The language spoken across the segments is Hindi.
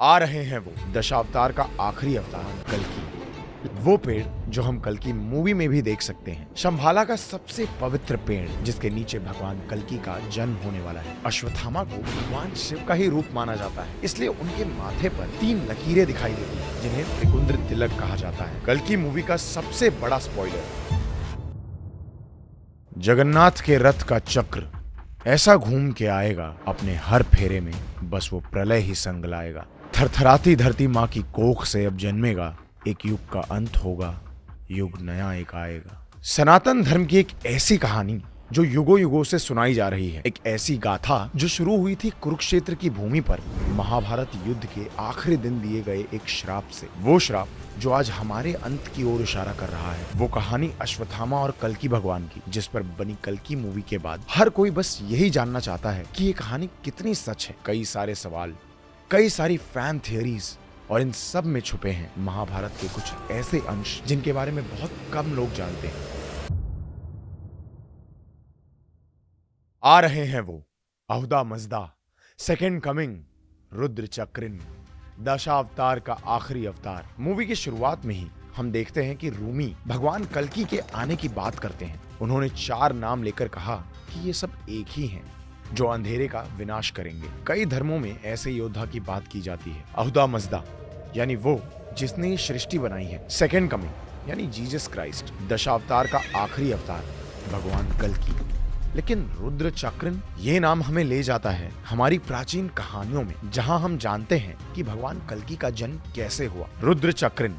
आ रहे हैं वो दशावतार का आखिरी अवतार कल्कि, वो पेड़ जो हम कल्कि मूवी में भी देख सकते हैं। शंभाला का सबसे पवित्र पेड़ जिसके नीचे भगवान कल्कि का जन्म होने वाला है। अश्वत्थामा को भगवान शिव का ही रूप माना जाता है, इसलिए उनके माथे पर 3 लकीरें दिखाई देती हैं जिन्हें त्रिपुंद्र तिलक कहा जाता है। कल्कि मूवी का सबसे बड़ा स्पॉइलर, जगन्नाथ के रथ का चक्र ऐसा घूम के आएगा अपने हर फेरे में, बस वो प्रलय ही संग लाएगा। थरथराती धरती माँ की कोख से अब जन्मेगा, एक युग का अंत होगा, युग नया एक आएगा। सनातन धर्म की एक ऐसी कहानी जो युगों युगों से सुनाई जा रही है, एक ऐसी गाथा जो शुरू हुई थी कुरुक्षेत्र की भूमि पर महाभारत युद्ध के आखिरी दिन दिए गए एक श्राप से। वो श्राप जो आज हमारे अंत की ओर इशारा कर रहा है। वो कहानी अश्वत्थामा और कल्कि भगवान की, जिस पर बनी कल्कि मूवी के बाद हर कोई बस यही जानना चाहता है कि ये कहानी कितनी सच है। कई सारे सवाल, कई सारी फैन थियरीज, और इन सब में छुपे हैं महाभारत के कुछ ऐसे अंश जिनके बारे में बहुत कम लोग जानते हैं। आ रहे हैं वो अहुदा मजदा, सेकेंड कमिंग, रुद्र चक्रिन, दशावतार का आखिरी अवतार। मूवी की शुरुआत में ही हम देखते हैं कि रूमी भगवान कल्कि के आने की बात करते हैं। उन्होंने 4 नाम लेकर कहा कि ये सब एक ही हैं जो अंधेरे का विनाश करेंगे। कई धर्मों में ऐसे योद्धा की बात की जाती है। अहुदा मजदा यानी वो जिसने सृष्टि बनाई है। सेकेंड कमिंग यानी जीसस क्राइस्ट, दशावतार का आखिरी अवतार भगवान कल्कि। लेकिन रुद्र चक्रिन ये नाम हमें ले जाता है हमारी प्राचीन कहानियों में, जहां हम जानते हैं कि भगवान कल्कि का जन्म कैसे हुआ। रुद्र चक्रिन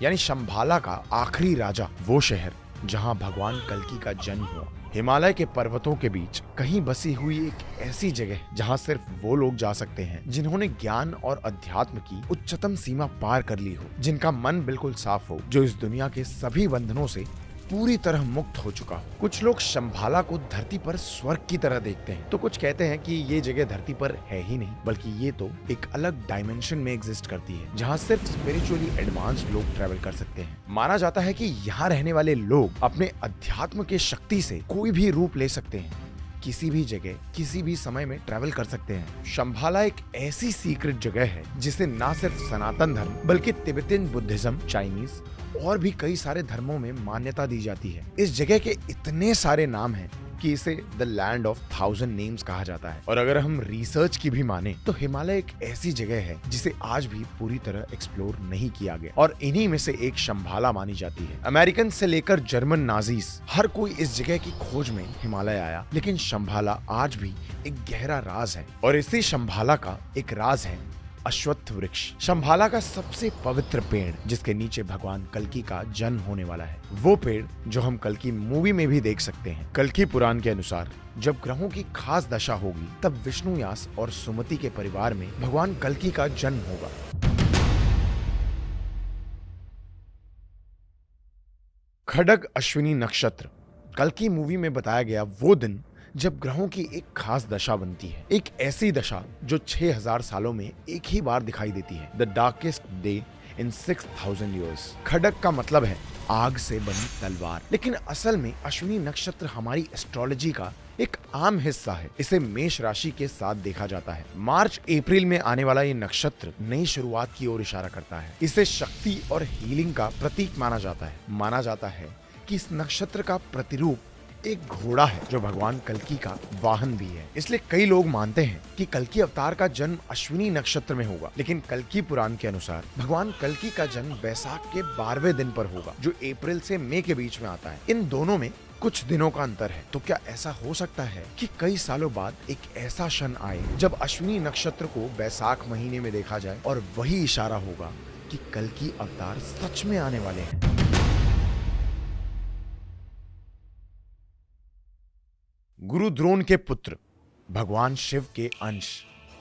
यानी शंभाला का आखिरी राजा, वो शहर जहां भगवान कल्कि का जन्म हुआ। हिमालय के पर्वतों के बीच कहीं बसी हुई एक ऐसी जगह जहां सिर्फ वो लोग जा सकते हैं जिन्होंने ज्ञान और अध्यात्म की उच्चतम सीमा पार कर ली हो, जिनका मन बिल्कुल साफ हो, जो इस दुनिया के सभी बंधनों से पूरी तरह मुक्त हो चुका हो। कुछ लोग शंभाला को धरती पर स्वर्ग की तरह देखते हैं, तो कुछ कहते हैं कि ये जगह धरती पर है ही नहीं, बल्कि ये तो एक अलग डायमेंशन में एग्जिस्ट करती है, जहाँ सिर्फ स्पिरिचुअली एडवांस्ड लोग ट्रैवल कर सकते हैं। माना जाता है कि यहाँ रहने वाले लोग अपने अध्यात्म के शक्ति से कोई भी रूप ले सकते हैं, किसी भी जगह किसी भी समय में ट्रैवल कर सकते हैं। शंभाला एक ऐसी सीक्रेट जगह है जिसे ना सिर्फ सनातन धर्म बल्कि तिब्बतियन बुद्धिज्म, चाइनीज और भी कई सारे धर्मों में मान्यता दी जाती है। इस जगह के इतने सारे नाम हैं कि इसे द लैंड ऑफ 1000 नेम्स कहा जाता है। और अगर हम रिसर्च की भी माने तो हिमालय एक ऐसी जगह है जिसे आज भी पूरी तरह एक्सप्लोर नहीं किया गया, और इन्हीं में से एक शंभाला मानी जाती है। अमेरिकन से लेकर जर्मन नाजीज, हर कोई इस जगह की खोज में हिमालय आया, लेकिन शंभाला आज भी एक गहरा राज है। और इसी शंभाला का एक राज है अश्वत्थ वृक्ष, शंभाला का सबसे पवित्र पेड़ जिसके नीचे भगवान कल्कि का जन्म होने वाला है। वो पेड़ जो हम कल्कि मूवी में भी देख सकते हैं। कल्कि पुराण के अनुसार जब ग्रहों की खास दशा होगी तब विष्णुयास और सुमति के परिवार में भगवान कल्कि का जन्म होगा। खड्ग अश्विनी नक्षत्र कल्कि मूवी में बताया गया वो दिन जब ग्रहों की एक खास दशा बनती है, एक ऐसी दशा जो 6000 सालों में एक ही बार दिखाई देती है। The darkest day in 6000 years। खड्ग का मतलब है आग से बनी तलवार, लेकिन असल में अश्विनी नक्षत्र हमारी एस्ट्रोलॉजी का एक आम हिस्सा है। इसे मेष राशि के साथ देखा जाता है। मार्च अप्रैल में आने वाला ये नक्षत्र नई शुरुआत की ओर इशारा करता है। इसे शक्ति और हीलिंग का प्रतीक माना जाता है। माना जाता है कि इस नक्षत्र का प्रतिरूप एक घोड़ा है जो भगवान कल्कि का वाहन भी है। इसलिए कई लोग मानते हैं कि कल्कि अवतार का जन्म अश्विनी नक्षत्र में होगा, लेकिन कल्कि पुराण के अनुसार भगवान कल्कि का जन्म बैसाख के 12वें दिन पर होगा, जो अप्रैल से मई के बीच में आता है। इन दोनों में कुछ दिनों का अंतर है। तो क्या ऐसा हो सकता है कि कई सालों बाद एक ऐसा क्षण आए जब अश्विनी नक्षत्र को बैसाख महीने में देखा जाए, और वही इशारा होगा कि कल्कि अवतार सच में आने वाले हैं। गुरु द्रोण के पुत्र, भगवान शिव के अंश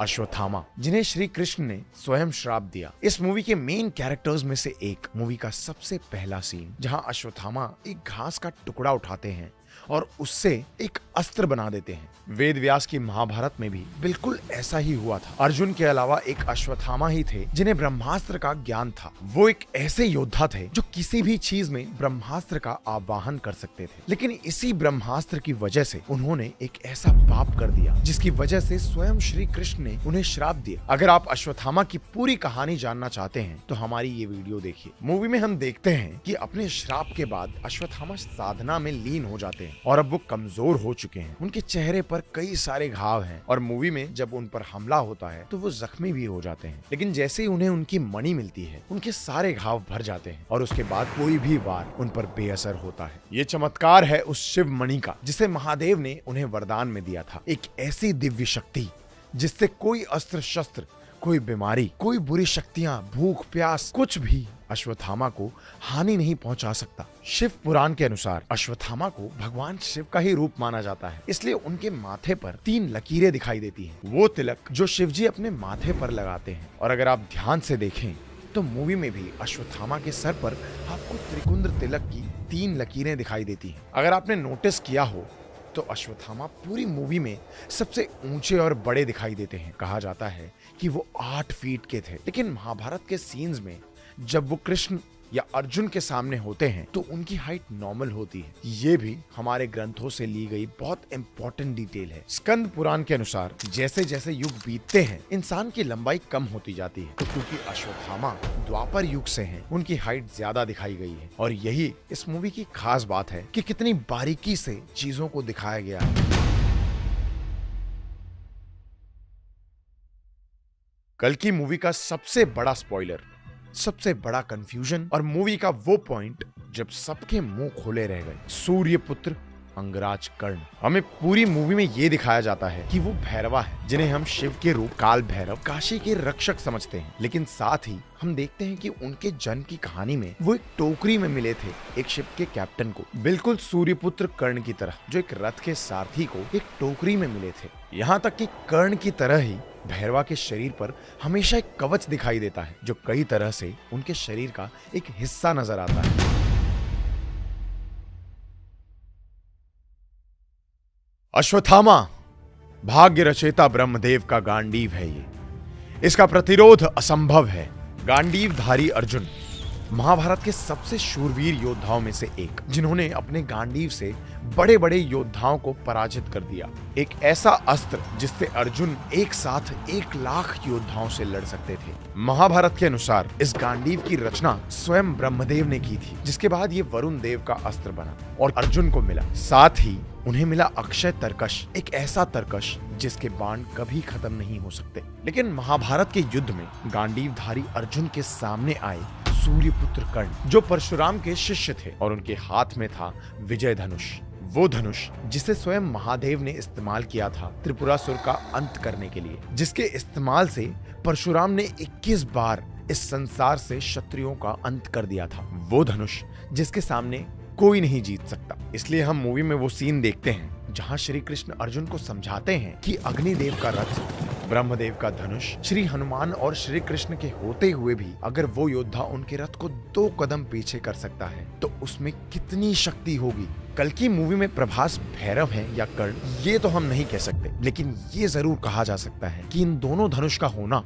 अश्वत्थामा, जिन्हें श्री कृष्ण ने स्वयं श्राप दिया। इस मूवी के मेन कैरेक्टर्स में से एक, मूवी का सबसे पहला सीन जहां अश्वत्थामा एक घास का टुकड़ा उठाते हैं और उससे एक अस्त्र बना देते हैं। वेद व्यास की महाभारत में भी बिल्कुल ऐसा ही हुआ था। अर्जुन के अलावा एक अश्वत्थामा ही थे जिन्हें ब्रह्मास्त्र का ज्ञान था। वो एक ऐसे योद्धा थे जो किसी भी चीज में ब्रह्मास्त्र का आवाहन कर सकते थे, लेकिन इसी ब्रह्मास्त्र की वजह से उन्होंने एक ऐसा पाप कर दिया जिसकी वजह से स्वयं श्री कृष्ण ने उन्हें श्राप दिया। अगर आप अश्वत्थामा की पूरी कहानी जानना चाहते हैं तो हमारी ये वीडियो देखिए। मूवी में हम देखते हैं कि अपने श्राप के बाद अश्वत्थामा साधना में लीन हो जाते हैं और अब वो कमजोर हो चुके हैं। उनके चेहरे पर कई सारे घाव हैं और मूवी में जब उन पर हमला होता है तो वो जख्मी भी हो जाते हैं, लेकिन जैसे ही उन्हें उनकी मणि मिलती है उनके सारे घाव भर जाते हैं और उसके बाद कोई भी वार उन पर बेअसर होता है। ये चमत्कार है उस शिव मणि का जिसे महादेव ने उन्हें वरदान में दिया था। एक ऐसी दिव्य शक्ति जिससे कोई अस्त्र शस्त्र, कोई बीमारी, कोई बुरी शक्तियां, भूख प्यास, कुछ भी अश्वत्थामा को हानि नहीं पहुंचा सकता। शिव पुराण के अनुसार अश्वत्थामा को भगवान शिव का ही रूप माना जाता है, इसलिए उनके माथे पर 3 लकीरें दिखाई देती हैं। वो तिलक जो शिवजी अपने माथे पर लगाते हैं। और अगर आप ध्यान से देखें तो मूवी में भी अश्वत्थामा के सर पर आपको त्रिकुंद्र तिलक की 3 लकीरें दिखाई देती हैं। अगर आपने नोटिस किया हो तो अश्वत्थामा पूरी मूवी में सबसे ऊंचे और बड़े दिखाई देते हैं। कहा जाता है कि वो 8 फीट के थे, लेकिन महाभारत के सीन्स में जब वो कृष्ण या अर्जुन के सामने होते हैं तो उनकी हाइट नॉर्मल होती है। ये भी हमारे ग्रंथों से ली गई बहुत इंपॉर्टेंट डिटेल है। स्कंद पुराण के अनुसार जैसे जैसे युग बीतते हैं इंसान की लंबाई कम होती जाती है, तो क्योंकि अश्वत्थामा द्वापर युग से हैं, उनकी हाइट ज्यादा दिखाई गई है। और यही इस मूवी की खास बात है कि कितनी बारीकी से चीजों को दिखाया गया है। कल की मूवी का सबसे बड़ा स्पॉइलर, सबसे बड़ा कंफ्यूजन और मूवी का वो पॉइंट जब सबके मुंह खोले रह गए, सूर्यपुत्र अंगराज कर्ण। हमें पूरी मूवी में ये दिखाया जाता है कि वो भैरवा है जिन्हें हम शिव के रूप काल भैरव, काशी के रक्षक समझते हैं, लेकिन साथ ही हम देखते हैं कि उनके जन्म की कहानी में वो एक टोकरी में मिले थे एक शिप के कैप्टन को, बिल्कुल सूर्यपुत्र कर्ण की तरह, जो एक रथ के सारथी को एक टोकरी में मिले थे। यहाँ तक कि कर्ण की तरह ही भैरवा के शरीर पर हमेशा एक कवच दिखाई देता है जो कई तरह से उनके शरीर का एक हिस्सा नजर आता है। अश्वत्थामा भाग्य रचेता ब्रह्मदेव का गांडीव है ये, इसका प्रतिरोध असंभव है। गांडीवधारी अर्जुन महाभारत के सबसे शूरवीर योद्धाओं में से एक, जिन्होंने अपने गांडीव से बड़े बड़े योद्धाओं को पराजित कर दिया। एक ऐसा अस्त्र जिससे अर्जुन एक साथ 1 लाख योद्धाओं से लड़ सकते थे। महाभारत के अनुसार इस गांडीव की रचना स्वयं ब्रह्मदेव ने की थी, जिसके बाद ये वरुण देव का अस्त्र बना और अर्जुन को मिला। साथ ही उन्हें मिला अक्षय तरकश, एक ऐसा तरकश जिसके बाण कभी खत्म नहीं हो सकते। लेकिन महाभारत के युद्ध में गांडीवधारी अर्जुन के सामने आए सूर्यपुत्र कर्ण, जो परशुराम के शिष्य थे, और उनके हाथ में था विजय धनुष, वो धनुष जिसे स्वयं महादेव ने इस्तेमाल किया था त्रिपुरासुर का अंत करने के लिए, जिसके इस्तेमाल से परशुराम ने 21 बार इस संसार से क्षत्रियों का अंत कर दिया था। वो धनुष जिसके सामने कोई नहीं जीत सकता। इसलिए हम मूवी में वो सीन देखते हैं जहां श्री कृष्ण अर्जुन को समझाते हैं कि अग्निदेव का रथ, ब्रह्मदेव का धनुष, श्री हनुमान और श्री कृष्ण के होते हुए भी अगर वो योद्धा उनके रथ को 2 कदम पीछे कर सकता है तो उसमें कितनी शक्ति होगी। कल की मूवी में प्रभास भैरव है या कर्ण, ये तो हम नहीं कह सकते, लेकिन ये जरूर कहा जा सकता है कि इन दोनों धनुष का होना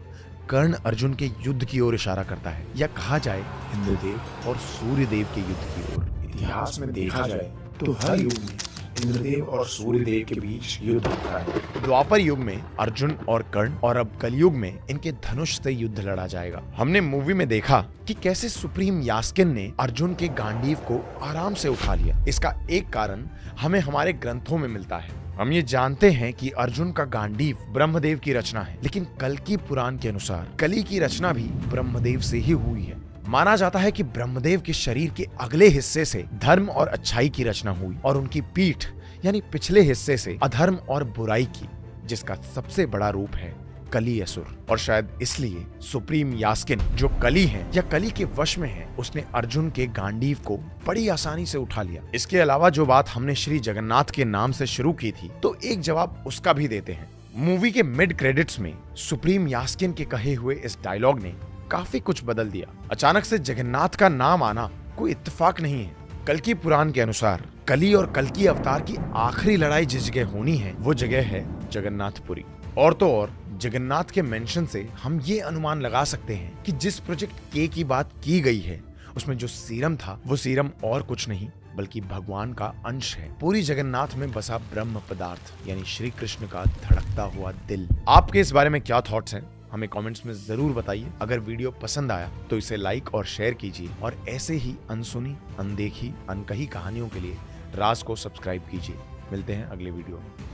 कर्ण अर्जुन के युद्ध की ओर इशारा करता है, या कहा जाए इंद्रदेव और सूर्यदेव के युद्ध की ओर। इतिहास में देखा जाए तो हर युग में इंद्रदेव और सूर्यदेव के बीच युद्ध होता है। द्वापर युग में अर्जुन और कर्ण, और अब कलयुग में इनके धनुष से युद्ध लड़ा जाएगा। हमने मूवी में देखा कि कैसे सुप्रीम यास्किन ने अर्जुन के गांडीव को आराम से उठा लिया। इसका एक कारण हमें हमारे ग्रंथों में मिलता है। हम ये जानते हैं कि अर्जुन का गांडीव ब्रह्मदेव की रचना है, लेकिन कल्कि पुराण के अनुसार कली की रचना भी ब्रह्मदेव से ही हुई है। माना जाता है कि ब्रह्मदेव के शरीर के अगले हिस्से से धर्म और अच्छाई की रचना हुई और उनकी पीठ यानी पिछले हिस्से से अधर्म और बुराई की, जिसका सबसे बड़ा रूप है कली असुर। और शायद इसलिए सुप्रीम यास्किन, जो कली है या कली के वश में है, उसने अर्जुन के गांडीव को बड़ी आसानी से उठा लिया। इसके अलावा जो बात हमने श्री जगन्नाथ के नाम से शुरू की थी, तो एक जवाब उसका भी देते हैं। मूवी के मिड क्रेडिट्स में सुप्रीम यास्किन के कहे हुए इस डायलॉग ने काफी कुछ बदल दिया। अचानक से जगन्नाथ का नाम आना कोई इत्तेफाक नहीं है, कल्कि पुराण के अनुसार कली और कल्कि अवतार की आखिरी लड़ाई जिस जगह होनी है वो जगह है जगन्नाथपुरी। और तो और जगन्नाथ के मेंशन से हम ये अनुमान लगा सकते हैं कि जिस प्रोजेक्ट के की बात की गई है उसमें जो सीरम था वो सीरम और कुछ नहीं बल्कि भगवान का अंश है। पूरी जगन्नाथ में बसा ब्रह्म पदार्थ यानी श्री कृष्ण का धड़कता हुआ दिल। आपके इस बारे में क्या थॉट्स हैं हमें कमेंट्स में जरूर बताइए। अगर वीडियो पसंद आया तो इसे लाइक और शेयर कीजिए और ऐसे ही अनसुनी, अनदेखी, अनकही कहानियों के लिए राज को सब्सक्राइब कीजिए। मिलते हैं अगले वीडियो में।